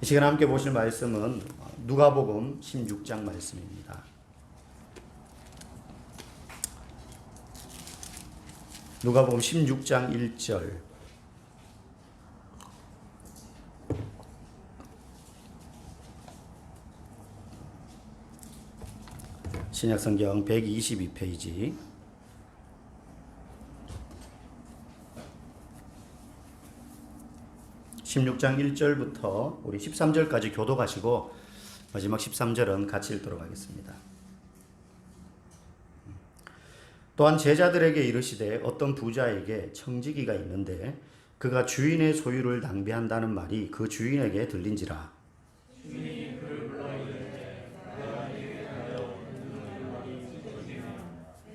이 시간 함께 보실 말씀은 누가복음 16장 말씀입니다. 누가복음 16장 1절. 신약성경 122페이지. 16장 1절부터 우리 13절까지 교독하시고 마지막 13절은 같이 읽도록 하겠습니다. 또한 제자들에게 이르시되 어떤 부자에게 청지기가 있는데 그가 주인의 소유를 낭비한다는 말이 그 주인에게 들린지라. 주인이 그를 불러 이르되 내가 네게 대하여 얻은 말이 이것이며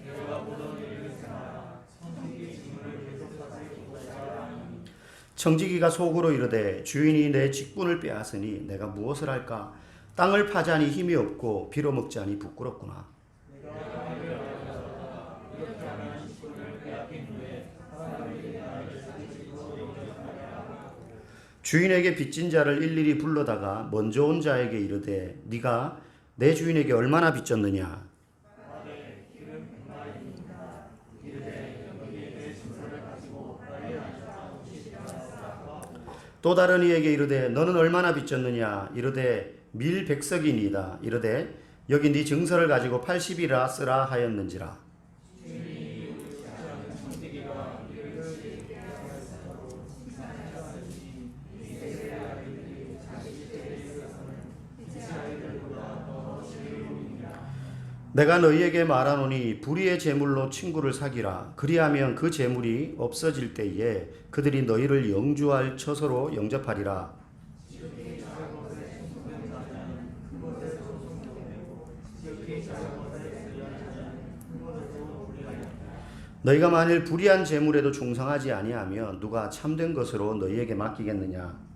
내가 보던 일을 생하라. 청지기 직분을 계속하지 못하라 하니 청지기가 속으로 이르되 주인이 내 직분을 빼앗으니 내가 무엇을 할까? 땅을 파자니 힘이 없고 빌어먹자니 부끄럽구나. 주인에게 빚진 자를 일일이 불러다가 먼저 온 자에게 이르되 네가 내 주인에게 얼마나 빚졌느냐? 또 다른 이에게 이르되 너는 얼마나 빚졌느냐? 이르되 밀 100석이니이다. 이르되 여기 네 증서를 가지고 80이라 쓰라 하였는지라. 내가 너희에게 말하노니 불의의 재물로 친구를 사기라. 그리하면 그 재물이 없어질 때에 그들이 너희를 영주할 처소로 영접하리라. 너희가 만일 불의한 재물에도 충성하지 아니하면 누가 참된 것으로 너희에게 맡기겠느냐?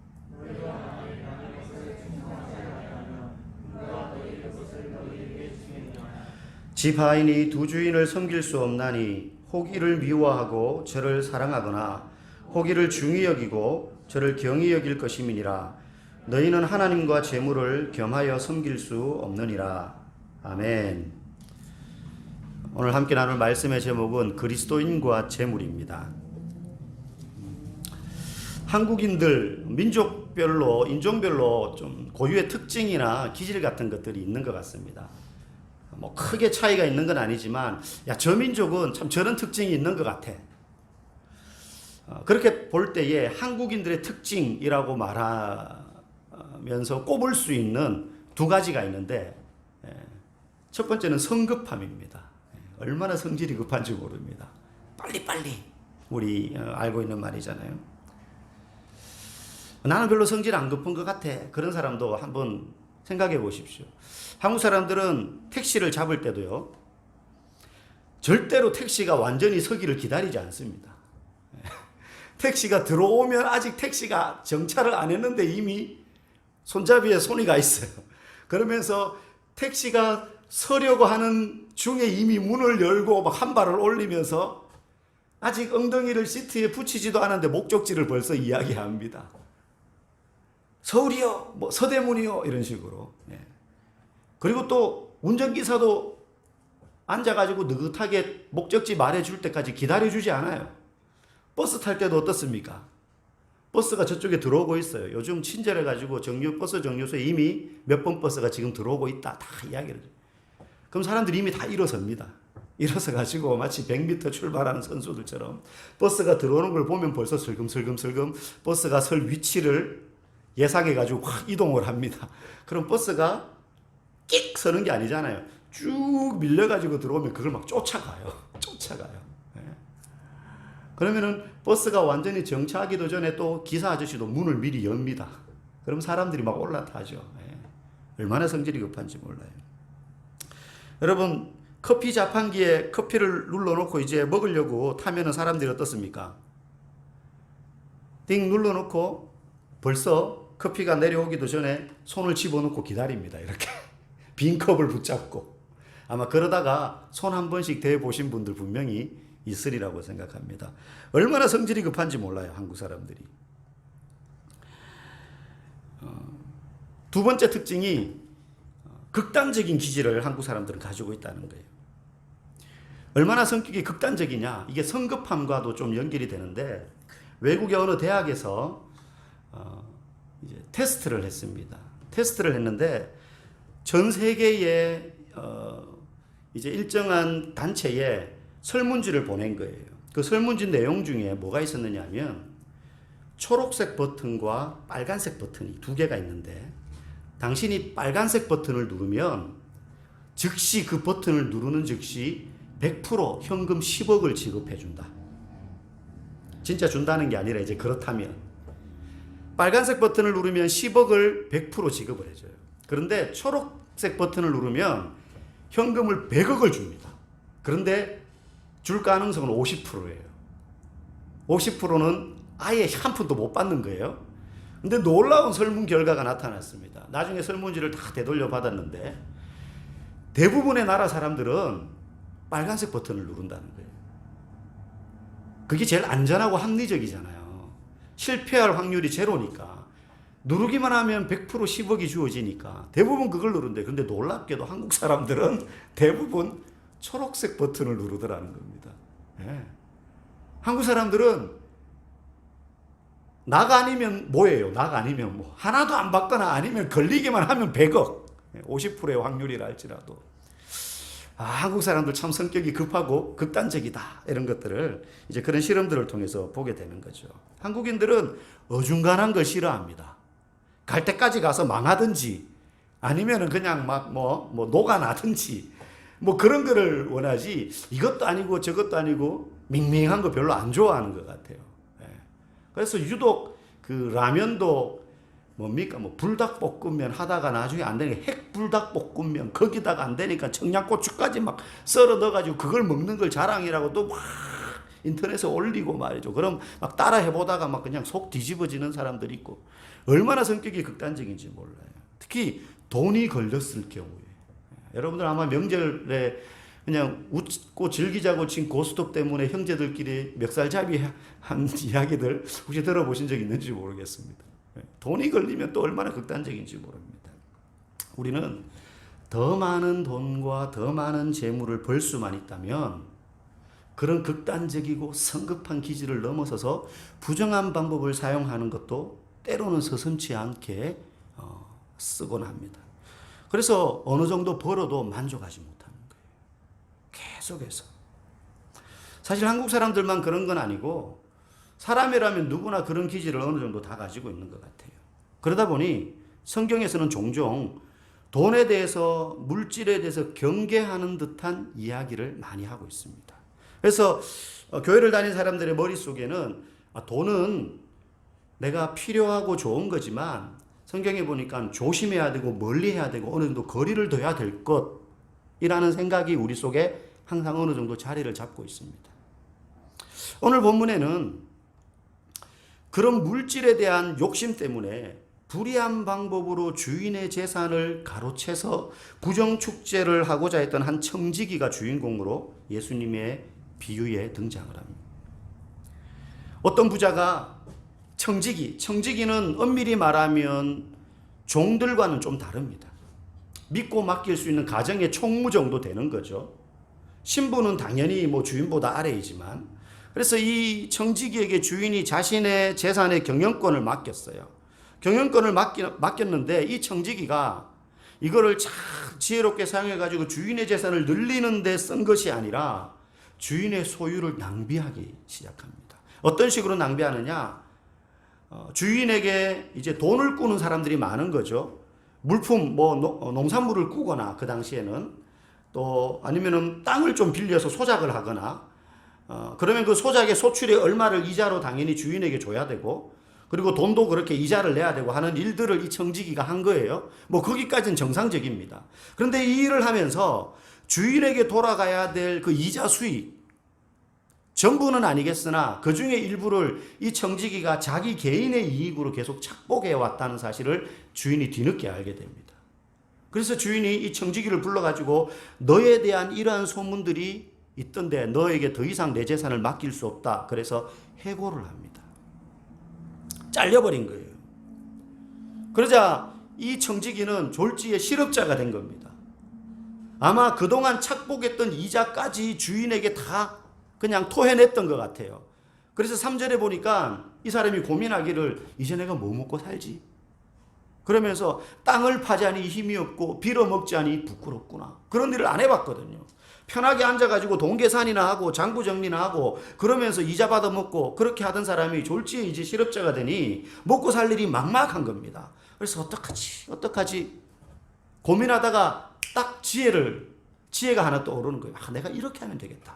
집 하인이 두 주인을 섬길 수 없나니 혹 이를 미워하고 저를 사랑하거나 혹 이를 중히 여기고 저를 경히 여길 것임이니라. 너희는 하나님과 재물을 겸하여 섬길 수 없느니라. 아멘. 오늘 함께 나눌 말씀의 제목은 그리스도인과 재물입니다. 한국인들 민족별로 인종별로 좀 고유의 특징이나 기질 같은 것들이 있는 것 같습니다. 뭐 크게 차이가 있는 건 아니지만 야, 저 민족은 참 저런 특징이 있는 것 같아. 그렇게 볼 때에 한국인들의 특징이라고 말하면서 꼽을 수 있는 두 가지가 있는데 첫 번째는 성급함입니다. 얼마나 성질이 급한지 모릅니다. 빨리빨리 우리 알고 있는 말이잖아요. 나는 별로 성질 안 급한 것 같아. 그런 사람도 한번 생각해 보십시오. 한국 사람들은 택시를 잡을 때도요, 절대로 택시가 완전히 서기를 기다리지 않습니다. 택시가 들어오면 아직 택시가 정차를 안 했는데 이미 손잡이에 손이 가 있어요. 그러면서 택시가 서려고 하는 중에 이미 문을 열고 막 한 발을 올리면서 아직 엉덩이를 시트에 붙이지도 않았는데 목적지를 벌써 이야기합니다. 서울이요, 뭐 서대문이요, 이런 식으로. 그리고 또 운전기사도 앉아가지고 느긋하게 목적지 말해줄 때까지 기다려주지 않아요. 버스 탈 때도 어떻습니까? 버스가 저쪽에 들어오고 있어요. 요즘 친절해가지고 버스 정류소에 이미 몇 번 버스가 지금 들어오고 있다. 다 이야기를 해요. 그럼 사람들이 이미 다 일어섭니다. 일어서가지고 마치 100m 출발하는 선수들처럼 버스가 들어오는 걸 보면 벌써 슬금슬금 버스가 설 위치를 예상해가지고 확 이동을 합니다. 그럼 버스가 끽 서는 게 아니잖아요. 쭉 밀려가지고 들어오면 그걸 막 쫓아가요. 그러면은 버스가 완전히 정차하기도 전에 또 기사 아저씨도 문을 미리 엽니다. 그럼 사람들이 막 올라타죠. 얼마나 성질이 급한지 몰라요. 여러분, 커피 자판기에 커피를 눌러놓고 이제 먹으려고 타면은 사람들이 어떻습니까? 띵 눌러놓고 벌써 커피가 내려오기도 전에 손을 집어넣고 기다립니다. 이렇게 빈 컵을 붙잡고. 아마 그러다가 손 한 번씩 대보신 분들 분명히 있으리라고 생각합니다. 얼마나 성질이 급한지 몰라요, 한국 사람들이. 두 번째 특징이 극단적인 기질을 한국 사람들은 가지고 있다는 거예요. 얼마나 성격이 극단적이냐, 이게 성급함과도 좀 연결이 되는데, 외국의 어느 대학에서 이제 테스트를 했습니다. 테스트를 했는데 전 세계의 이제 일정한 단체에 설문지를 보낸 거예요. 그 설문지 내용 중에 뭐가 있었느냐면 초록색 버튼과 빨간색 버튼이 두 개가 있는데, 당신이 빨간색 버튼을 누르면 즉시 그 버튼을 누르는 즉시 100% 현금 10억을 지급해 준다. 진짜 준다는 게 아니라 이제 그렇다면 빨간색 버튼을 누르면 10억을 100% 지급을 해줘요. 그런데 초록색 버튼을 누르면 현금을 100억을 줍니다. 그런데 줄 가능성은 50%예요. 50%는 아예 한 푼도 못 받는 거예요. 근데 놀라운 설문 결과가 나타났습니다. 나중에 설문지를 다 되돌려 받았는데 대부분의 나라 사람들은 빨간색 버튼을 누른다는 거예요. 그게 제일 안전하고 합리적이잖아요. 실패할 확률이 제로니까. 누르기만 하면 100% 10억이 주어지니까 대부분 그걸 누른대. 근데 놀랍게도 한국 사람들은 대부분 초록색 버튼을 누르더라는 겁니다. 예. 한국 사람들은 낙 아니면 뭐예요? 낙 아니면 뭐 하나도 안 받거나 아니면 걸리기만 하면 100억. 50%의 확률이라 할지라도. 한국 사람들 참 성격이 급하고 극단적이다. 이런 것들을 이제 그런 실험들을 통해서 보게 되는 거죠. 한국인들은 어중간한 걸 싫어합니다. 갈 때까지 가서 망하든지 아니면은 그냥 막 뭐 녹아나든지 뭐 그런 거를 원하지, 이것도 아니고 저것도 아니고 밍밍한 거 별로 안 좋아하는 것 같아요. 그래서 유독 그 라면도 뭡니까? 뭐 불닭볶음면 하다가 나중에 안 되니까 핵불닭볶음면, 거기다가 안 되니까 청양고추까지 막 썰어 넣어가지고 그걸 먹는 걸 자랑이라고 또 막 인터넷에 올리고 말이죠. 그럼 막 따라 해보다가 막 그냥 속 뒤집어지는 사람들이 있고, 얼마나 성격이 극단적인지 몰라요. 특히 돈이 걸렸을 경우에. 여러분들 아마 명절에 그냥 웃고 즐기자고 친 고스톱 때문에 형제들끼리 멱살잡이 한 이야기들 혹시 들어보신 적 있는지 모르겠습니다. 돈이 걸리면 또 얼마나 극단적인지 모릅니다. 우리는 더 많은 돈과 더 많은 재물을 벌 수만 있다면 그런 극단적이고 성급한 기질을 넘어서서 부정한 방법을 사용하는 것도 때로는 서슴지 않게 쓰곤 합니다. 그래서 어느 정도 벌어도 만족하지 못합니다. 계속해서. 사실 한국 사람들만 그런 건 아니고 사람이라면 누구나 그런 기질을 어느 정도 다 가지고 있는 것 같아요. 그러다 보니 성경에서는 종종 돈에 대해서, 물질에 대해서 경계하는 듯한 이야기를 많이 하고 있습니다. 그래서 교회를 다니는 사람들의 머릿속에는 돈은 내가 필요하고 좋은 거지만 성경에 보니까 조심해야 되고 멀리해야 되고 어느 정도 거리를 둬야 될 것이라는 생각이 우리 속에 항상 어느 정도 자리를 잡고 있습니다. 오늘 본문에는 그런 물질에 대한 욕심 때문에 불의한 방법으로 주인의 재산을 가로채서 부정축제를 하고자 했던 한 청지기가 주인공으로 예수님의 비유에 등장을 합니다. 어떤 부자가 청지기는 엄밀히 말하면 종들과는 좀 다릅니다. 믿고 맡길 수 있는 가정의 총무 정도 되는 거죠. 신부는 당연히 뭐 주인보다 아래이지만, 그래서 이 청지기에게 주인이 자신의 재산의 경영권을 맡겼어요. 경영권을 맡겼는데 이 청지기가 이거를 참 지혜롭게 사용해가지고 주인의 재산을 늘리는 데 쓴 것이 아니라 주인의 소유를 낭비하기 시작합니다. 어떤 식으로 낭비하느냐? 주인에게 이제 돈을 꾸는 사람들이 많은 거죠. 물품, 농산물을 꾸거나 그 당시에는 또 아니면은 땅을 좀 빌려서 소작을 하거나 그러면 그 소작의 소출의 얼마를 이자로 당연히 주인에게 줘야 되고, 그리고 돈도 그렇게 이자를 내야 되고 하는 일들을 이 청지기가 한 거예요. 뭐 거기까지는 정상적입니다. 그런데 이 일을 하면서 주인에게 돌아가야 될 그 이자 수익, 전부는 아니겠으나 그 중에 일부를 이 청지기가 자기 개인의 이익으로 계속 착복해 왔다는 사실을 주인이 뒤늦게 알게 됩니다. 그래서 주인이 이 청지기를 불러가지고 너에 대한 이러한 소문들이 있던데 너에게 더 이상 내 재산을 맡길 수 없다. 그래서 해고를 합니다. 잘려버린 거예요. 그러자 이 청지기는 졸지의 실업자가 된 겁니다. 아마 그동안 착복했던 이자까지 주인에게 다 그냥 토해냈던 것 같아요. 그래서 3절에 보니까 이 사람이 고민하기를 이제 내가 뭐 먹고 살지? 그러면서 땅을 파자니 힘이 없고 빌어먹자니 부끄럽구나. 그런 일을 안 해봤거든요. 편하게 앉아가지고 돈 계산이나 하고 장부 정리나 하고 그러면서 이자 받아먹고 그렇게 하던 사람이 졸지에 이제 실업자가 되니 먹고 살 일이 막막한 겁니다. 그래서 어떡하지 고민하다가 딱 지혜가 하나 떠오르는 거예요. 내가 이렇게 하면 되겠다.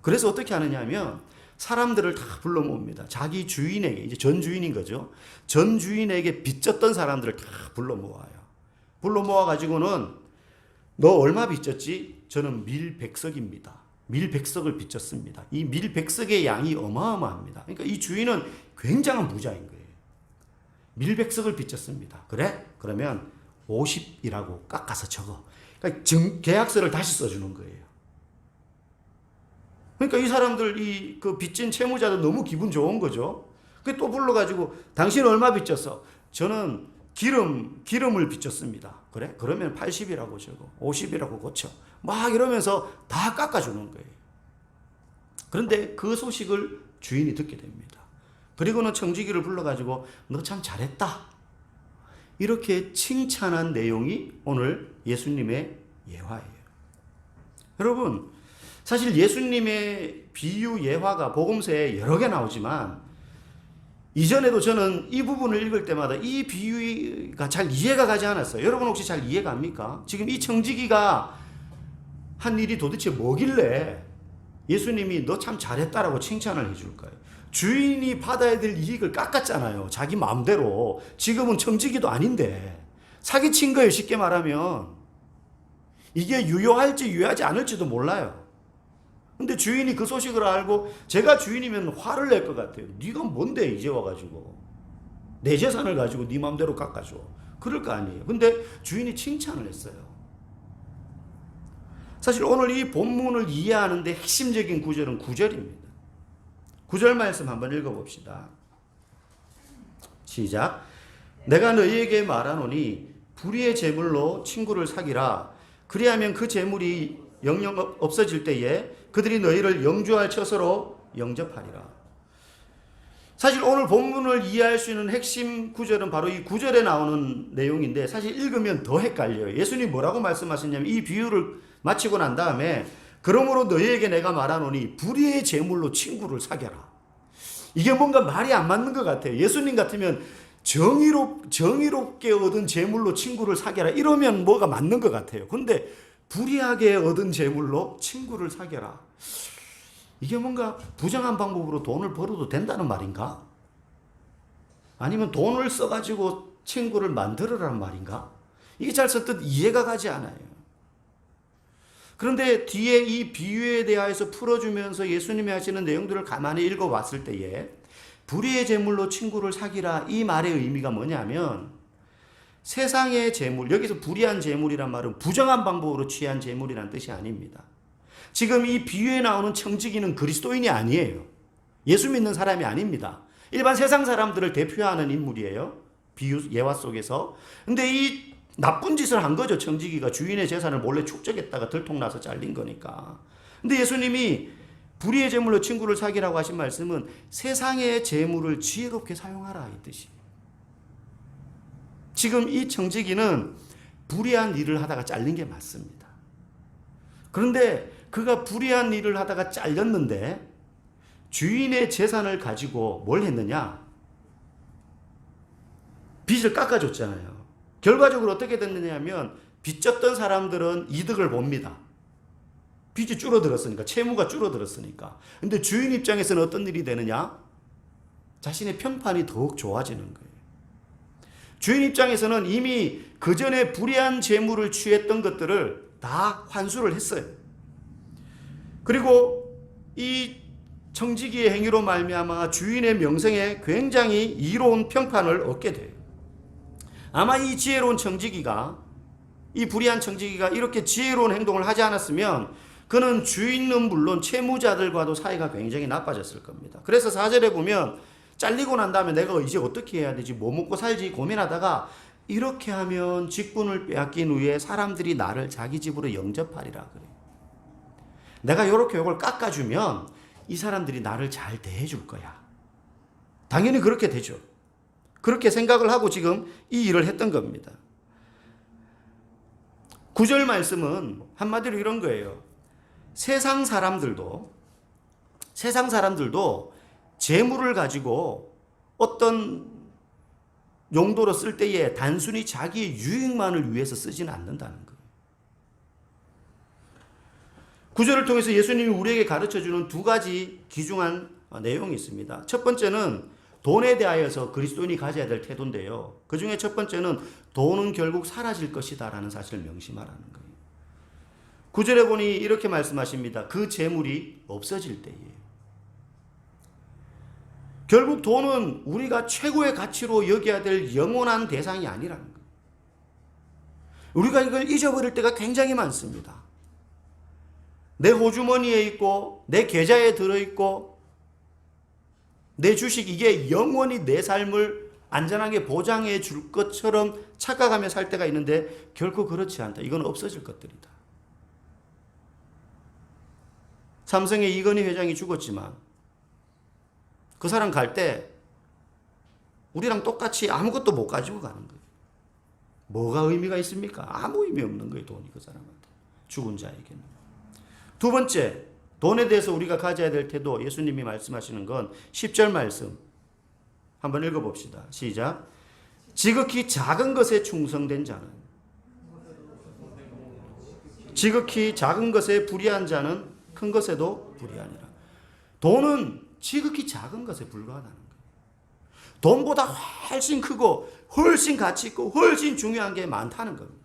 그래서 어떻게 하느냐 하면 사람들을 다 불러 모읍니다. 자기 주인에게, 이제 전 주인인 거죠. 전 주인에게 빚졌던 사람들을 다 불러 모아요. 불러 모아가지고는 너 얼마 빚졌지? 저는 1,100석입니다. 1,100석을 빚졌습니다. 이 1,100석의 양이 어마어마합니다. 그러니까 이 주인은 굉장한 부자인 거예요. 1,100석을 빚졌습니다. 그래? 그러면 50이라고 깎아서 적어. 그러니까 계약서를 다시 써주는 거예요. 그러니까 이 사람들, 그 빚진 채무자도 너무 기분 좋은 거죠. 그 또 불러가지고, 당신 얼마 빚졌어? 저는 기름을 빚졌습니다. 그래? 그러면 80이라고 적어. 50이라고 고쳐. 막 이러면서 다 깎아주는 거예요. 그런데 그 소식을 주인이 듣게 됩니다. 그리고는 청지기를 불러가지고, 너 참 잘했다. 이렇게 칭찬한 내용이 오늘 예수님의 예화예요. 여러분, 사실 예수님의 비유 예화가 복음서에 여러 개 나오지만 이전에도 저는 이 부분을 읽을 때마다 이 비유가 잘 이해가 가지 않았어요. 여러분 혹시 잘 이해가 갑니까? 지금 이 청지기가 한 일이 도대체 뭐길래 예수님이 너 참 잘했다라고 칭찬을 해줄까요? 주인이 받아야 될 이익을 깎았잖아요. 자기 마음대로. 지금은 청지기도 아닌데 사기친 거예요. 쉽게 말하면. 이게 유효할지 유효하지 않을지도 몰라요. 근데 주인이 그 소식을 알고 제가 주인이면 화를 낼 것 같아요. 네가 뭔데 이제 와가지고 내 재산을 가지고 네 마음대로 깎아줘. 그럴 거 아니에요. 근데 주인이 칭찬을 했어요. 사실 오늘 이 본문을 이해하는데 핵심적인 구절은 9절입니다. 9절 말씀 한번 읽어봅시다. 시작. 내가 너희에게 말하노니 불의의 재물로 친구를 사기라. 그리하면 그 재물이 영영 없어질 때에 그들이 너희를 영주할 처소로 영접하리라. 사실 오늘 본문을 이해할 수 있는 핵심 구절은 바로 이 9절에 나오는 내용인데 사실 읽으면 더 헷갈려요. 예수님이 뭐라고 말씀하셨냐면 이 비유를 마치고 난 다음에 그러므로 너희에게 내가 말하노니 불의의 재물로 친구를 사겨라. 이게 뭔가 말이 안 맞는 것 같아요. 예수님 같으면 정의롭게 얻은 재물로 친구를 사겨라 이러면 뭐가 맞는 것 같아요. 근데 불의하게 얻은 재물로 친구를 사겨라. 이게 뭔가 부정한 방법으로 돈을 벌어도 된다는 말인가? 아니면 돈을 써가지고 친구를 만들어라는 말인가? 이게 잘 선뜻 이해가 가지 않아요. 그런데 뒤에 이 비유에 대하여서 풀어주면서 예수님이 하시는 내용들을 가만히 읽어봤을 때에 불의의 재물로 친구를 사기라 이 말의 의미가 뭐냐면 세상의 재물, 여기서 불의한 재물이란 말은 부정한 방법으로 취한 재물이란 뜻이 아닙니다. 지금 이 비유에 나오는 청지기는 그리스도인이 아니에요. 예수 믿는 사람이 아닙니다. 일반 세상 사람들을 대표하는 인물이에요. 비유 예화 속에서. 근데 이 나쁜 짓을 한 거죠. 청지기가 주인의 재산을 몰래 축적했다가 들통나서 잘린 거니까. 근데 예수님이 불의의 재물로 친구를 사기라고 하신 말씀은 세상의 재물을 지혜롭게 사용하라 이 뜻이에요. 지금 이 청지기는 불의한 일을 하다가 잘린 게 맞습니다. 그런데 그가 불의한 일을 하다가 잘렸는데 주인의 재산을 가지고 뭘 했느냐? 빚을 깎아줬잖아요. 결과적으로 어떻게 됐느냐 하면 빚졌던 사람들은 이득을 봅니다. 빚이 줄어들었으니까, 채무가 줄어들었으니까. 근데 주인 입장에서는 어떤 일이 되느냐? 자신의 평판이 더욱 좋아지는 거예요. 주인 입장에서는 이미 그 전에 불의한 재물을 취했던 것들을 다 환수를 했어요. 그리고 이 청지기의 행위로 말미암아 주인의 명성에 굉장히 이로운 평판을 얻게 돼요. 아마 이 지혜로운 청지기가, 이 불의한 청지기가 이렇게 지혜로운 행동을 하지 않았으면 그는 주인은 물론 채무자들과도 사이가 굉장히 나빠졌을 겁니다. 그래서 4절에 보면 잘리고 난 다음에 내가 이제 어떻게 해야 되지? 뭐 먹고 살지? 고민하다가 이렇게 하면 직분을 빼앗긴 후에 사람들이 나를 자기 집으로 영접하리라 그래요. 내가 이렇게 이걸 깎아주면 이 사람들이 나를 잘 대해줄 거야. 당연히 그렇게 되죠. 그렇게 생각을 하고 지금 이 일을 했던 겁니다. 9절 말씀은 한마디로 이런 거예요. 세상 사람들도 재물을 가지고 어떤 용도로 쓸 때에 단순히 자기의 유익만을 위해서 쓰지는 않는다는 거예요. 9절을 통해서 예수님이 우리에게 가르쳐주는 두 가지 귀중한 내용이 있습니다. 첫 번째는 돈에 대하여서 그리스도인이 가져야 될 태도인데요. 그 중에 첫 번째는 돈은 결국 사라질 것이다 라는 사실을 명심하라는 거예요. 9절에 보니 이렇게 말씀하십니다. 그 재물이 없어질 때예요. 결국 돈은 우리가 최고의 가치로 여겨야 될 영원한 대상이 아니라는 거예요. 우리가 이걸 잊어버릴 때가 굉장히 많습니다. 내 호주머니에 있고 내 계좌에 들어있고 내 주식 이게 영원히 내 삶을 안전하게 보장해 줄 것처럼 착각하며 살 때가 있는데 결코 그렇지 않다. 이건 없어질 것들이다. 삼성의 이건희 회장이 죽었지만 그 사람 갈 때 우리랑 똑같이 아무것도 못 가지고 가는 거예요. 뭐가 의미가 있습니까? 아무 의미 없는 거예요. 돈이 그 사람한테. 죽은 자에게는. 두 번째, 돈에 대해서 우리가 가져야 될 태도, 예수님이 말씀하시는 건 10절 말씀 한번 읽어봅시다. 시작. 지극히 작은 것에 충성된 자는, 지극히 작은 것에 불의한 자는 큰 것에도 불의하니라. 돈은 지극히 작은 것에 불과하다는 거예요. 돈보다 훨씬 크고 훨씬 가치 있고 훨씬 중요한 게 많다는 겁니다.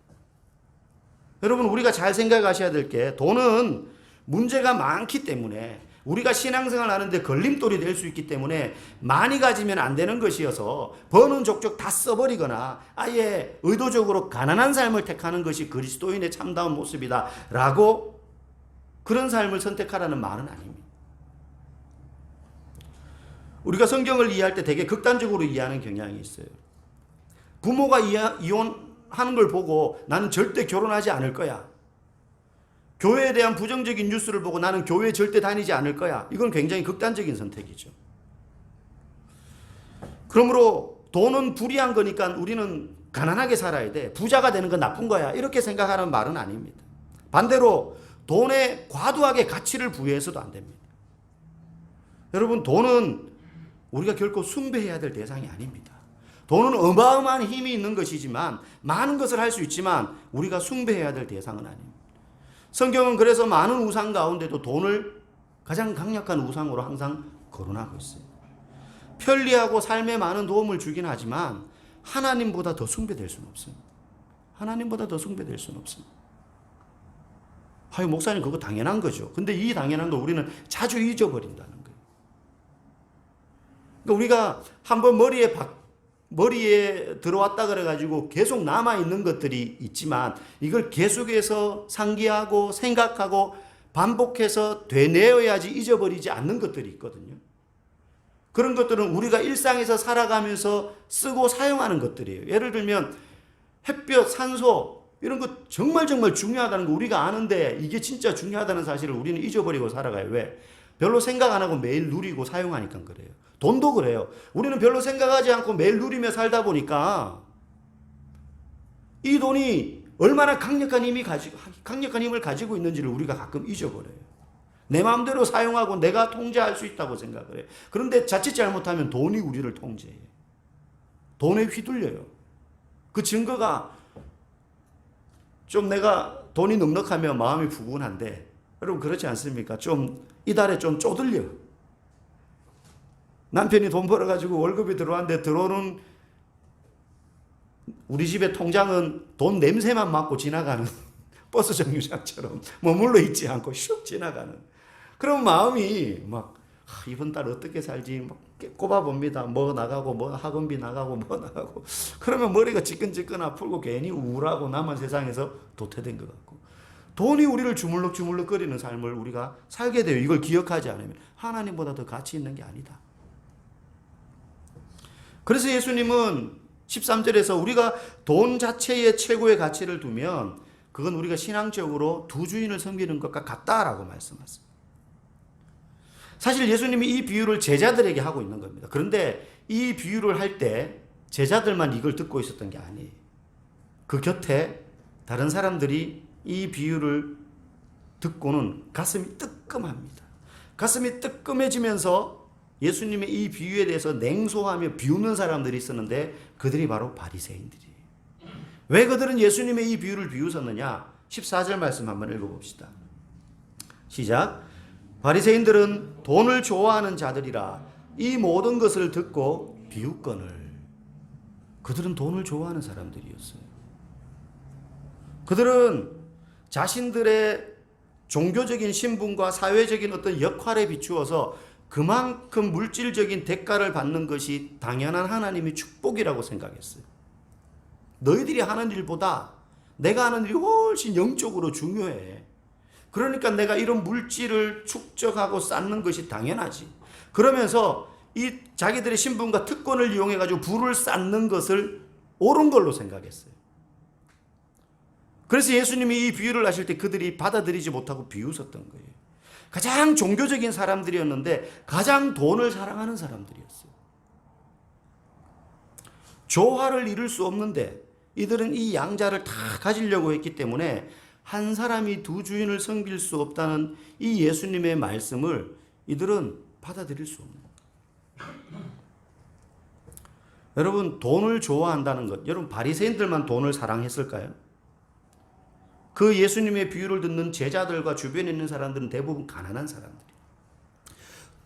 여러분, 우리가 잘 생각하셔야 될 게 돈은 문제가 많기 때문에 우리가 신앙생활 하는데 걸림돌이 될 수 있기 때문에 많이 가지면 안 되는 것이어서 버는 족족 다 써버리거나 아예 의도적으로 가난한 삶을 택하는 것이 그리스도인의 참다운 모습이다 라고 그런 삶을 선택하라는 말은 아닙니다. 우리가 성경을 이해할 때 되게 극단적으로 이해하는 경향이 있어요. 부모가 이혼하는 걸 보고 나는 절대 결혼하지 않을 거야. 교회에 대한 부정적인 뉴스를 보고 나는 교회에 절대 다니지 않을 거야. 이건 굉장히 극단적인 선택이죠. 그러므로 돈은 불의한 거니까 우리는 가난하게 살아야 돼. 부자가 되는 건 나쁜 거야. 이렇게 생각하는 말은 아닙니다. 반대로 돈에 과도하게 가치를 부여해서도 안 됩니다. 여러분, 돈은 우리가 결코 숭배해야 될 대상이 아닙니다. 돈은 어마어마한 힘이 있는 것이지만 많은 것을 할 수 있지만 우리가 숭배해야 될 대상은 아닙니다. 성경은 그래서 많은 우상 가운데도 돈을 가장 강력한 우상으로 항상 거론하고 있어요. 편리하고 삶에 많은 도움을 주긴 하지만 하나님보다 더 숭배될 수는 없습니다. 하나님보다 더 숭배될 수는 없습니다. 목사님 그거 당연한 거죠. 근데 이 당연한 걸 우리는 자주 잊어버린다는 거예요. 그러니까 우리가 한번 머리에 들어왔다 그래가지고 계속 남아있는 것들이 있지만 이걸 계속해서 상기하고 생각하고 반복해서 되뇌어야지 잊어버리지 않는 것들이 있거든요. 그런 것들은 우리가 일상에서 살아가면서 쓰고 사용하는 것들이에요. 예를 들면 햇볕, 산소 이런 거 정말 중요하다는 거 우리가 아는데 이게 진짜 중요하다는 사실을 우리는 잊어버리고 살아가요. 왜? 별로 생각 안 하고 매일 누리고 사용하니까 그래요. 돈도 그래요. 우리는 별로 생각하지 않고 매일 누리며 살다 보니까 이 돈이 얼마나 강력한 힘을 가지고 있는지를 우리가 가끔 잊어버려요. 내 마음대로 사용하고 내가 통제할 수 있다고 생각을 해요. 그런데 자칫 잘못하면 돈이 우리를 통제해요. 돈에 휘둘려요. 그 증거가 좀 내가 돈이 넉넉하면 마음이 부근한데 여러분 그렇지 않습니까? 좀 이달에 좀 쪼들려. 남편이 돈 벌어가지고 월급이 들어왔는데 들어오는 우리 집의 통장은 돈 냄새만 맡고 지나가는 버스 정류장처럼 머물러 있지 않고 슉 지나가는 그런 마음이 막 이번 달 어떻게 살지 막 꼽아봅니다. 뭐 나가고 뭐 학원비 나가고 뭐 나가고 그러면 머리가 지끈지끈 아프고 괜히 우울하고 남은 세상에서 도태된 것 같고 돈이 우리를 주물럭주물럭거리는 삶을 우리가 살게 돼요. 이걸 기억하지 않으면 하나님보다 더 가치 있는 게 아니다. 그래서 예수님은 13절에서 우리가 돈 자체에 최고의 가치를 두면 그건 우리가 신앙적으로 두 주인을 섬기는 것과 같다라고 말씀하셨습니다. 사실 예수님이 이 비유를 제자들에게 하고 있는 겁니다. 그런데 이 비유를 할 때 제자들만 이걸 듣고 있었던 게 아니에요. 그 곁에 다른 사람들이 이 비유를 듣고는 가슴이 뜨끔합니다. 가슴이 뜨끔해지면서 예수님의 이 비유에 대해서 냉소하며 비웃는 사람들이 있었는데 그들이 바로 바리새인들이에요. 왜 그들은 예수님의 이 비유를 비웃었느냐? 14절 말씀 한번 읽어봅시다. 시작. 바리새인들은 돈을 좋아하는 자들이라 이 모든 것을 듣고 비웃거늘. 그들은 돈을 좋아하는 사람들이었어요. 그들은 자신들의 종교적인 신분과 사회적인 어떤 역할에 비추어서 그만큼 물질적인 대가를 받는 것이 당연한 하나님의 축복이라고 생각했어요. 너희들이 하는 일보다 내가 하는 일이 훨씬 영적으로 중요해. 그러니까 내가 이런 물질을 축적하고 쌓는 것이 당연하지. 그러면서 이 자기들의 신분과 특권을 이용해 가지고 부를 쌓는 것을 옳은 걸로 생각했어요. 그래서 예수님이 이 비유를 하실 때 그들이 받아들이지 못하고 비웃었던 거예요. 가장 종교적인 사람들이었는데 가장 돈을 사랑하는 사람들이었어요. 조화를 이룰 수 없는데 이들은 이 양자를 다 가지려고 했기 때문에 한 사람이 두 주인을 섬길 수 없다는 이 예수님의 말씀을 이들은 받아들일 수 없는 거예요. 여러분, 돈을 좋아한다는 것, 여러분 바리새인들만 돈을 사랑했을까요? 그 예수님의 비유를 듣는 제자들과 주변에 있는 사람들은 대부분 가난한 사람들이에요.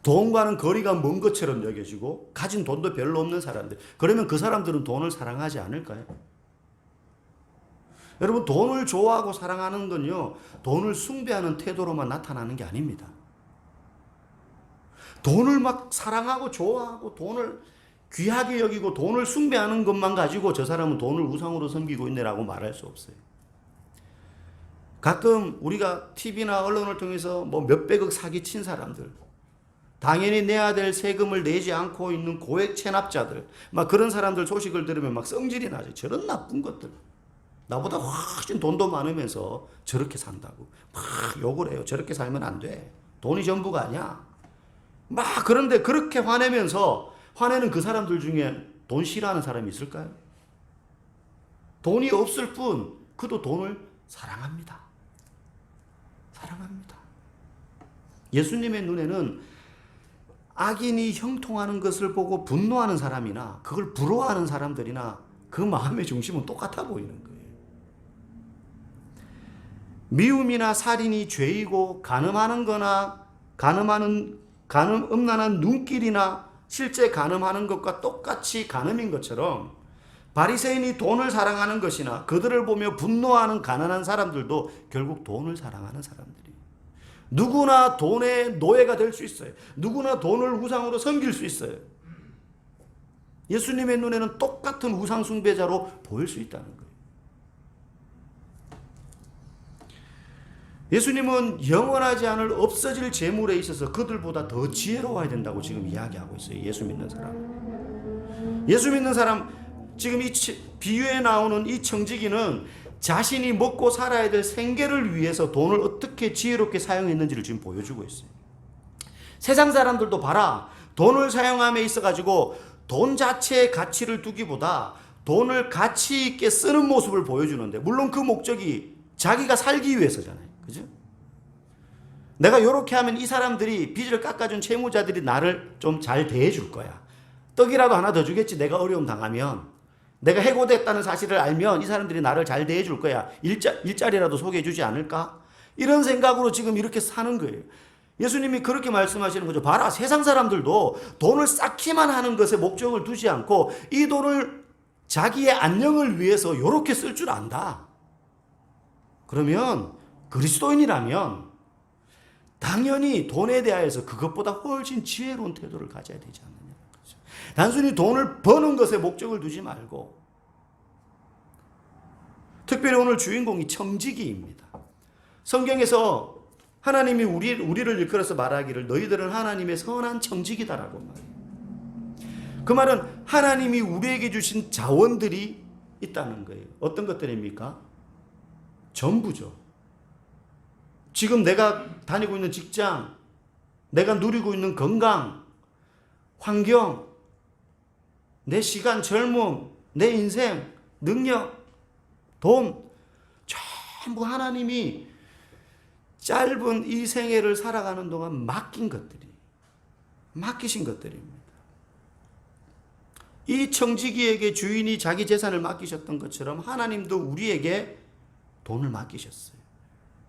돈과는 거리가 먼 것처럼 여겨지고 가진 돈도 별로 없는 사람들. 그러면 그 사람들은 돈을 사랑하지 않을까요? 여러분, 돈을 좋아하고 사랑하는 건요, 돈을 숭배하는 태도로만 나타나는 게 아닙니다. 돈을 막 사랑하고 좋아하고 돈을 귀하게 여기고 돈을 숭배하는 것만 가지고 저 사람은 돈을 우상으로 섬기고 있네라고 말할 수 없어요. 가끔 우리가 TV나 언론을 통해서 뭐 몇백억 사기친 사람들, 당연히 내야 될 세금을 내지 않고 있는 고액 체납자들, 막 그런 사람들 소식을 들으면 막 성질이 나죠. 저런 나쁜 것들. 나보다 훨씬 돈도 많으면서 저렇게 산다고 막 욕을 해요. 저렇게 살면 안 돼. 돈이 전부가 아니야. 막 그런데 그렇게 화내면서 화내는 그 사람들 중에 돈 싫어하는 사람이 있을까요? 돈이 없을 뿐 그도 돈을 사랑합니다. 사랑합니다. 예수님의 눈에는 악인이 형통하는 것을 보고 분노하는 사람이나 그걸 부러워하는 사람들이나 그 마음의 중심은 똑같아 보이는 거예요. 미움이나 살인이 죄이고 간음하는 거나 음란한 눈길이나 실제 간음하는 것과 똑같이 간음인 것처럼 바리새인이 돈을 사랑하는 것이나 그들을 보며 분노하는 가난한 사람들도 결국 돈을 사랑하는 사람들이에요. 누구나 돈의 노예가 될 수 있어요. 누구나 돈을 우상으로 섬길 수 있어요. 예수님의 눈에는 똑같은 우상 숭배자로 보일 수 있다는 거예요. 예수님은 영원하지 않을 없어질 재물에 있어서 그들보다 더 지혜로워야 된다고 지금 이야기하고 있어요. 예수 믿는 사람. 예수 믿는 사람, 지금 이 비유에 나오는 이 청지기는 자신이 먹고 살아야 될 생계를 위해서 돈을 어떻게 지혜롭게 사용했는지를 지금 보여주고 있어요. 세상 사람들도 봐라. 돈을 사용함에 있어가지고 돈 자체의 가치를 두기보다 돈을 가치 있게 쓰는 모습을 보여주는데, 물론 그 목적이 자기가 살기 위해서잖아요. 그죠? 내가 이렇게 하면 이 사람들이 빚을 깎아준 채무자들이 나를 좀 잘 대해줄 거야. 떡이라도 하나 더 주겠지. 내가 어려움 당하면. 내가 해고됐다는 사실을 알면 이 사람들이 나를 잘 대해줄 거야. 일자리라도 소개해주지 않을까? 이런 생각으로 지금 이렇게 사는 거예요. 예수님이 그렇게 말씀하시는 거죠. 봐라, 세상 사람들도 돈을 쌓기만 하는 것에 목적을 두지 않고 이 돈을 자기의 안녕을 위해서 이렇게 쓸 줄 안다. 그러면 그리스도인이라면 당연히 돈에 대하여서 그것보다 훨씬 지혜로운 태도를 가져야 되지 않느냐. 그렇죠? 단순히 돈을 버는 것에 목적을 두지 말고, 특별히 오늘 주인공이 청지기입니다. 성경에서 하나님이 우리를 일컬어서 말하기를 너희들은 하나님의 선한 청지기다라고 말해요. 그 말은 하나님이 우리에게 주신 자원들이 있다는 거예요. 어떤 것들입니까? 전부죠. 지금 내가 다니고 있는 직장, 내가 누리고 있는 건강, 환경, 내 시간, 젊음, 내 인생, 능력, 돈, 전부 하나님이 짧은 이 생애를 살아가는 동안 맡기신 것들입니다. 이 청지기에게 주인이 자기 재산을 맡기셨던 것처럼 하나님도 우리에게 돈을 맡기셨어요.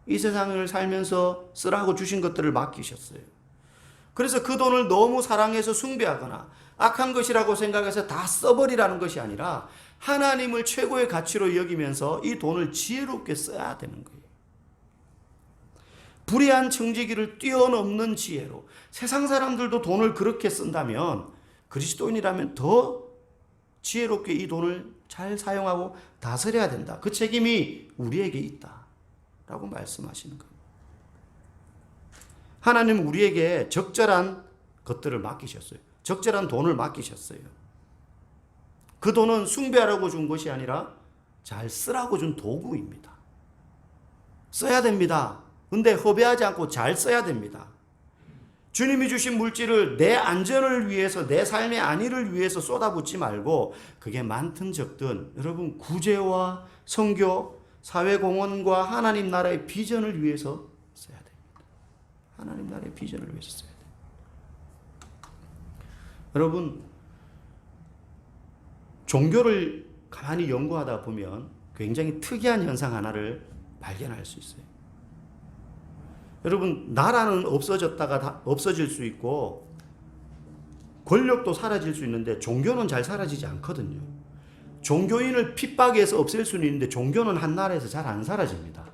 이 세상을 살면서 쓰라고 주신 것들을 맡기셨어요. 그래서 그 돈을 너무 사랑해서 숭배하거나 악한 것이라고 생각해서 다 써버리라는 것이 아니라 하나님을 최고의 가치로 여기면서 이 돈을 지혜롭게 써야 되는 거예요. 불의한 청지기를 뛰어넘는 지혜로. 세상 사람들도 돈을 그렇게 쓴다면 그리스도인이라면 더 지혜롭게 이 돈을 잘 사용하고 다스려야 된다. 그 책임이 우리에게 있다라고 말씀하시는 겁니다. 하나님은 우리에게 적절한 것들을 맡기셨어요. 적절한 돈을 맡기셨어요. 그 돈은 숭배하라고 준 것이 아니라 잘 쓰라고 준 도구입니다. 써야 됩니다. 근데 허비하지 않고 잘 써야 됩니다. 주님이 주신 물질을 내 안전을 위해서, 내 삶의 안위를 위해서 쏟아붓지 말고 그게 많든 적든 여러분 구제와 선교, 사회공헌과 하나님 나라의 비전을 위해서 써야 됩니다. 하나님 나라의 비전을 위해서 써야 됩니다. 여러분, 종교를 가만히 연구하다 보면 굉장히 특이한 현상 하나를 발견할 수 있어요. 여러분, 나라는 없어졌다가 없어질 수 있고 권력도 사라질 수 있는데 종교는 잘 사라지지 않거든요. 종교인을 핍박해서 없앨 수는 있는데 종교는 한 나라에서 잘 안 사라집니다.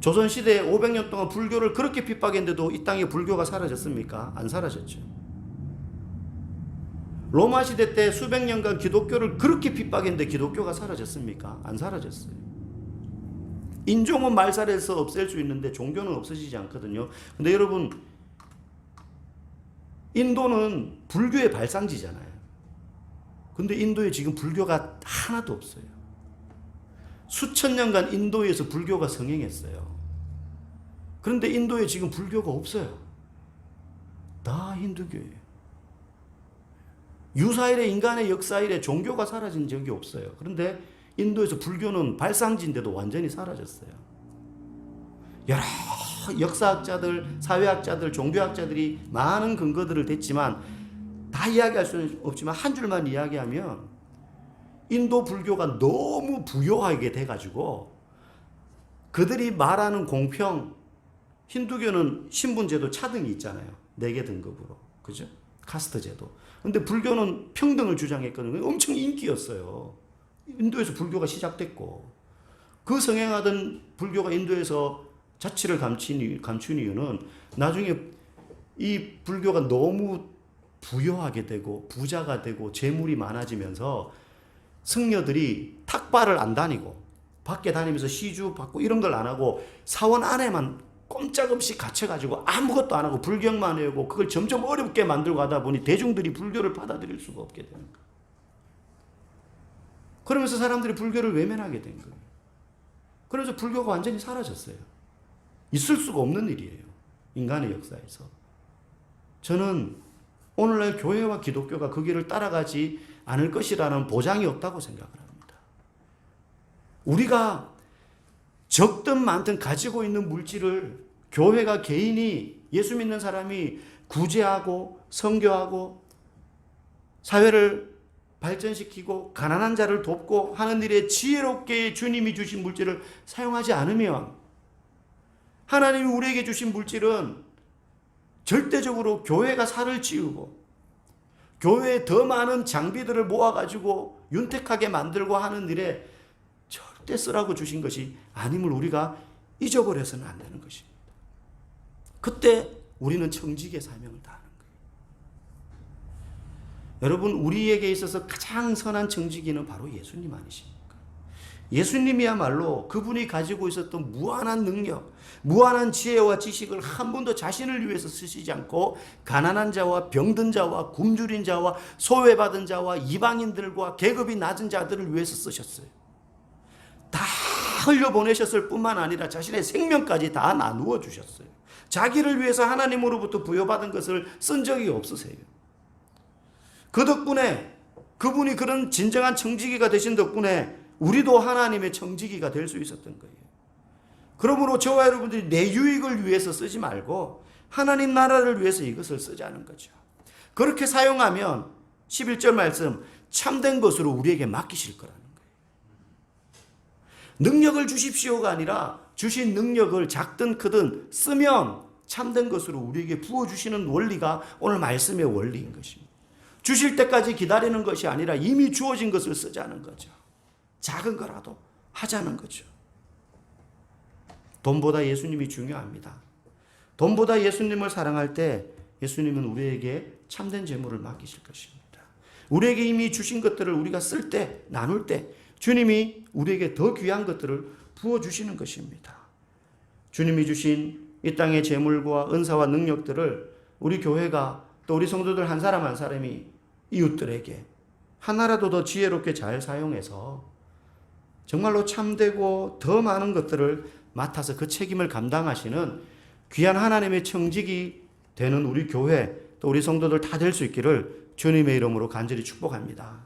조선시대 500년 동안 불교를 그렇게 핍박했는데도 이 땅에 불교가 사라졌습니까? 안 사라졌죠. 로마 시대 때 수백 년간 기독교를 그렇게 핍박했는데 기독교가 사라졌습니까? 안 사라졌어요. 인종은 말살해서 없앨 수 있는데 종교는 없어지지 않거든요. 근데 여러분, 인도는 불교의 발상지잖아요. 근데 인도에 지금 불교가 하나도 없어요. 수천 년간 인도에서 불교가 성행했어요. 그런데 인도에 지금 불교가 없어요. 다 힌두교예요. 유사일에 인간의 역사일에 종교가 사라진 적이 없어요. 그런데 인도에서 불교는 발상지인데도 완전히 사라졌어요. 여러 역사학자들, 사회학자들, 종교학자들이 많은 근거들을 댔지만 다 이야기할 수는 없지만 한 줄만 이야기하면 인도 불교가 너무 부요하게 돼가지고 그들이 말하는 공평, 힌두교는 신분제도 차등이 있잖아요. 4개 등급으로. 그죠? 카스트 제도. 근데 불교는 평등을 주장했거든요. 엄청 인기였어요. 인도에서 불교가 시작됐고 그 성행하던 불교가 인도에서 자취를 감춘 이유는 나중에 이 불교가 너무 부유하게 되고 부자가 되고 재물이 많아지면서 승려들이 탁발을 안 다니고 밖에 다니면서 시주 받고 이런 걸 안 하고 사원 안에만 꼼짝없이 갇혀가지고 아무것도 안 하고 불경만 해오고 그걸 점점 어렵게 만들고 하다 보니 대중들이 불교를 받아들일 수가 없게 되는 거예요. 그러면서 사람들이 불교를 외면하게 된 거예요. 그래서 불교가 완전히 사라졌어요. 있을 수가 없는 일이에요. 인간의 역사에서. 저는 오늘날 교회와 기독교가 그 길을 따라가지 않을 것이라는 보장이 없다고 생각을 합니다. 우리가 적든 많든 가지고 있는 물질을 교회가 개인이 예수 믿는 사람이 구제하고 선교하고 사회를 발전시키고 가난한 자를 돕고 하는 일에 지혜롭게 주님이 주신 물질을 사용하지 않으면 하나님이 우리에게 주신 물질은 절대적으로 교회가 살을 찌우고 교회에 더 많은 장비들을 모아가지고 윤택하게 만들고 하는 일에 절대 쓰라고 주신 것이 아님을 우리가 잊어버려서는 안 되는 것입니다. 그때 우리는 청지기의 사명을 다하는 거예요. 여러분, 우리에게 있어서 가장 선한 청지기는 바로 예수님 아니십니까? 예수님이야말로 그분이 가지고 있었던 무한한 능력, 무한한 지혜와 지식을 한 번도 자신을 위해서 쓰시지 않고 가난한 자와 병든 자와 굶주린 자와 소외받은 자와 이방인들과 계급이 낮은 자들을 위해서 쓰셨어요. 다 흘려보내셨을 뿐만 아니라 자신의 생명까지 다 나누어 주셨어요. 자기를 위해서 하나님으로부터 부여받은 것을 쓴 적이 없으세요. 그 덕분에 그분이 그런 진정한 청지기가 되신 덕분에 우리도 하나님의 청지기가 될 수 있었던 거예요. 그러므로 저와 여러분들이 내 유익을 위해서 쓰지 말고 하나님 나라를 위해서 이것을 쓰자는 거죠. 그렇게 사용하면 11절 말씀 참된 것으로 우리에게 맡기실 거라는 거예요. 능력을 주십시오가 아니라 주신 능력을 작든 크든 쓰면 참된 것으로 우리에게 부어주시는 원리가 오늘 말씀의 원리인 것입니다. 주실 때까지 기다리는 것이 아니라 이미 주어진 것을 쓰자는 거죠. 작은 거라도 하자는 거죠. 돈보다 예수님이 중요합니다. 돈보다 예수님을 사랑할 때 예수님은 우리에게 참된 재물을 맡기실 것입니다. 우리에게 이미 주신 것들을 우리가 쓸 때, 나눌 때 주님이 우리에게 더 귀한 것들을 부어주시는 것입니다. 주님이 주신 이 땅의 재물과 은사와 능력들을 우리 교회가 또 우리 성도들 한 사람 한 사람이 이웃들에게 하나라도 더 지혜롭게 잘 사용해서 정말로 참되고 더 많은 것들을 맡아서 그 책임을 감당하시는 귀한 하나님의 청직이 되는 우리 교회 또 우리 성도들 다 될 수 있기를 주님의 이름으로 간절히 축복합니다.